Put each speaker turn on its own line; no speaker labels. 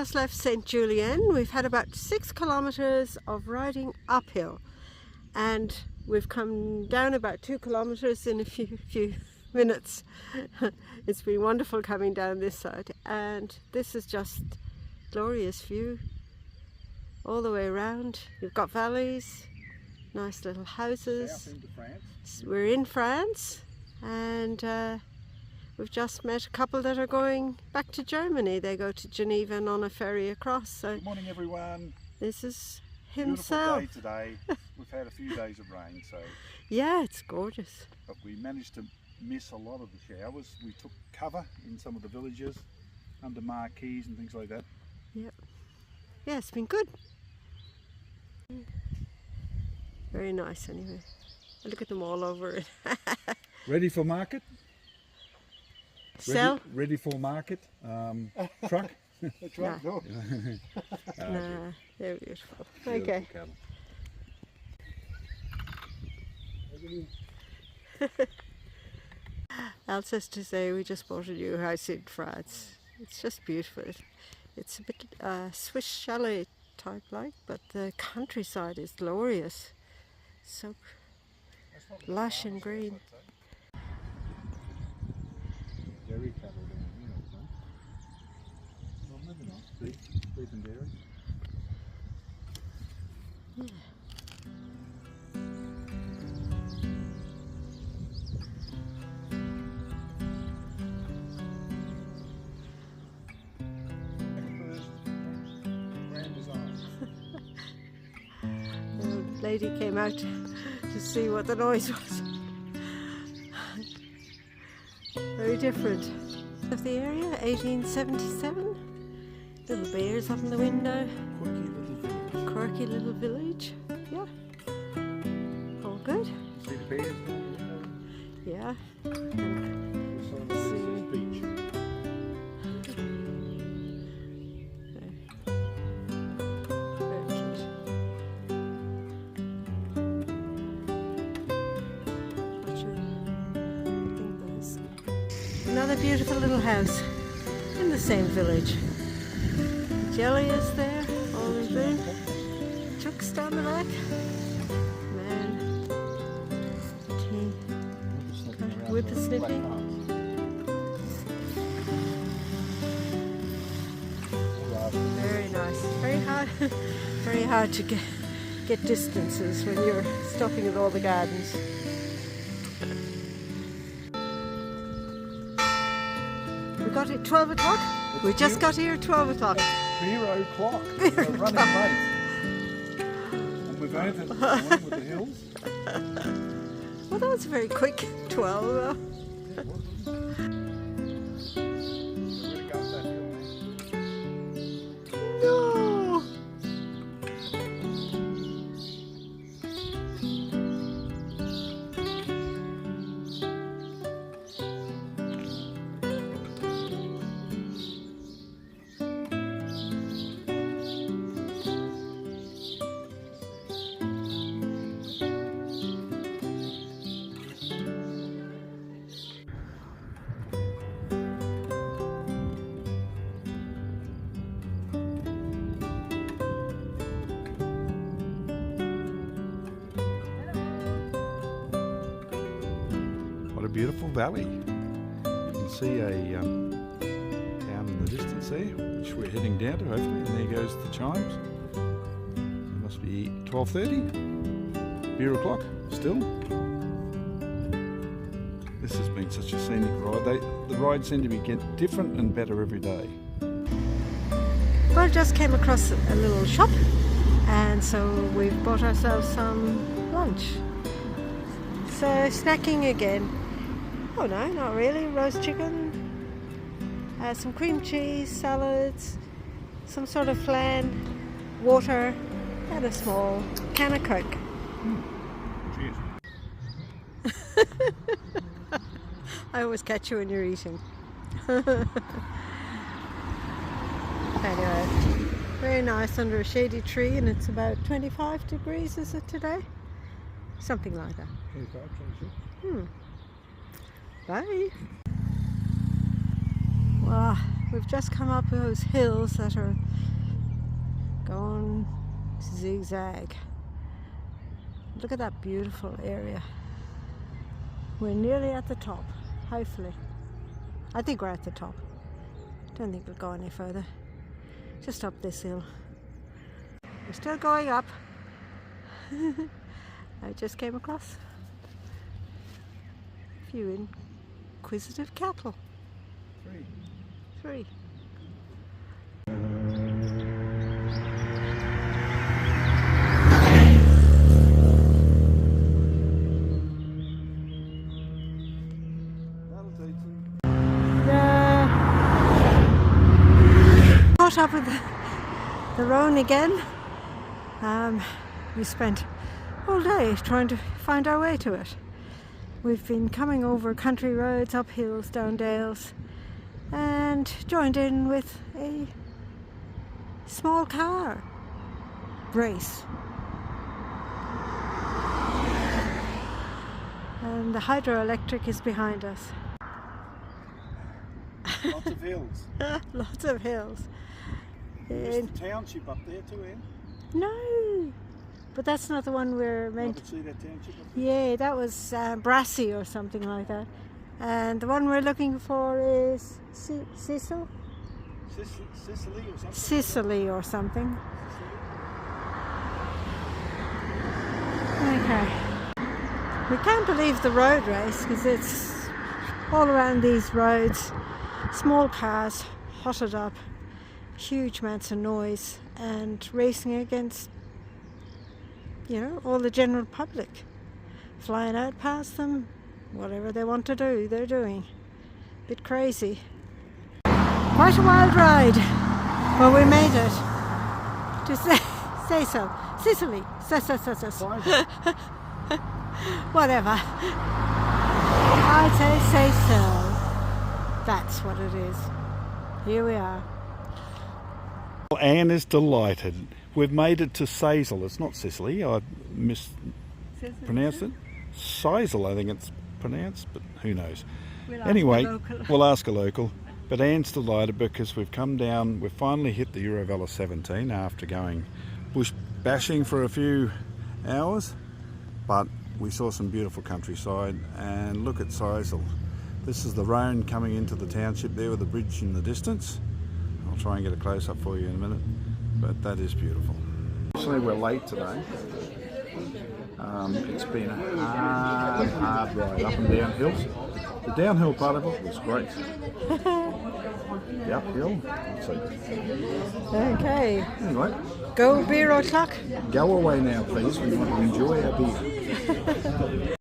just left St. Julien. We've had about 6 kilometers of riding uphill, and we've come down about 2 kilometers in a few minutes. It's been wonderful coming down this side, and this is just glorious view all the way around. You've got valleys, nice little houses.
South into France.
We're in France, and we've just met a couple that are going back to Germany. They go to Geneva and on a ferry across. So
good morning, everyone.
this is himself.
Beautiful day today. We've had a few days of rain, so
Yeah, it's gorgeous.
but we managed to miss a lot of the showers. We took cover in some of the villages under marquees and things like that.
Yep. Yeah, it's been good. Very nice anyway. Look at them all over it.
Ready for market?
Sell?
Ready for market? Truck?
A truck, no. Nah, they're beautiful. Okay. Al says to say we just bought a new house in France. It's just beautiful. It's a bit Swiss chalet type like, but the countryside is glorious. So lush and green.
Dairy cattle down here, son. Well, maybe not. Beef and dairy.
Yeah. The lady came out to see what the noise was. Very different. Of the area, 1877. Little bears up in the window. Quirky little village. Yeah. All good.
See the bears?
Yeah. Another beautiful little house in the same village. Jelly is there, all in bloom. Chuck's down the back. Man. Tea. Whippersnipping. Very nice. Very hard to get distances when you're stopping at all the gardens. We got it 12 o'clock. We just got here at 12 o'clock.
0 o'clock. We're running late. And we've overed the morning with the hills.
Well, that was very quick. 12 though.
Yeah, it was. We're going to go up that hill, man.
No.
What a beautiful valley. You can see down in the distance there, which we're heading down to hopefully, and there goes the chimes. It must be 12:30, 0 o'clock still. This has been such a scenic ride. The rides seem to be getting different and better every day.
Well, just came across a little shop, and so we've bought ourselves some lunch. So snacking again. Oh no, not really. Roast chicken, some cream cheese, salads, some sort of flan, water, and a small can of Coke.
Cheers.
I always catch you when you're eating. Anyway, very nice under a shady tree, and it's about 25 degrees, is it today? Something like that.
25, 26.
Bye. Wow, we've just come up those hills that are going zigzag. Look at that beautiful area. We're nearly at the top, hopefully. I think we're at the top. Don't think we'll go any further. Just up this hill. We're still going up. I just came across a few inquisitive cattle. Three. Caught up with the roan again. We spent all day trying to find our way to it. We've been coming over country roads, up hills, down dales, and joined in with a small car race. And the hydroelectric is behind us.
Lots of hills.
Lots of hills.
There's the township up there too, Anne?
No, but that's not the one we're meant to
see that township up there?
Yeah, that was Brassy or something like that. And the one we're looking for is Sicily
or something?
Sicily or something. Okay. We can't believe the road race because it's all around these roads. Small cars, hotted up, huge amounts of noise, and racing against, you know, all the general public. Flying out past them, whatever they want to do, they're doing. Bit crazy. Quite a wild ride, but we made it to say so. Sicily, whatever. I'd say so. That's what it is. Here we are.
Anne is delighted. We've made it to Sazal. It's not Sicily. I mispronounced it. Sazal, I think it's pronounced, but who knows. Anyway, we'll ask a local. But Anne's delighted because we've come down, we've finally hit the Eurovella 17 after going bush bashing for a few hours. But we saw some beautiful countryside, and look at Sazal. This is the Rhone coming into the township there with the bridge in the distance. I'll try and get a close-up for you in a minute, but that is beautiful. Actually, we're late today. It's been a hard ride up and down hills. The downhill part of it was great. The uphill, let's see.
Okay.
Anyway.
Go beer o'clock.
Go away now, please. We want to enjoy our beer.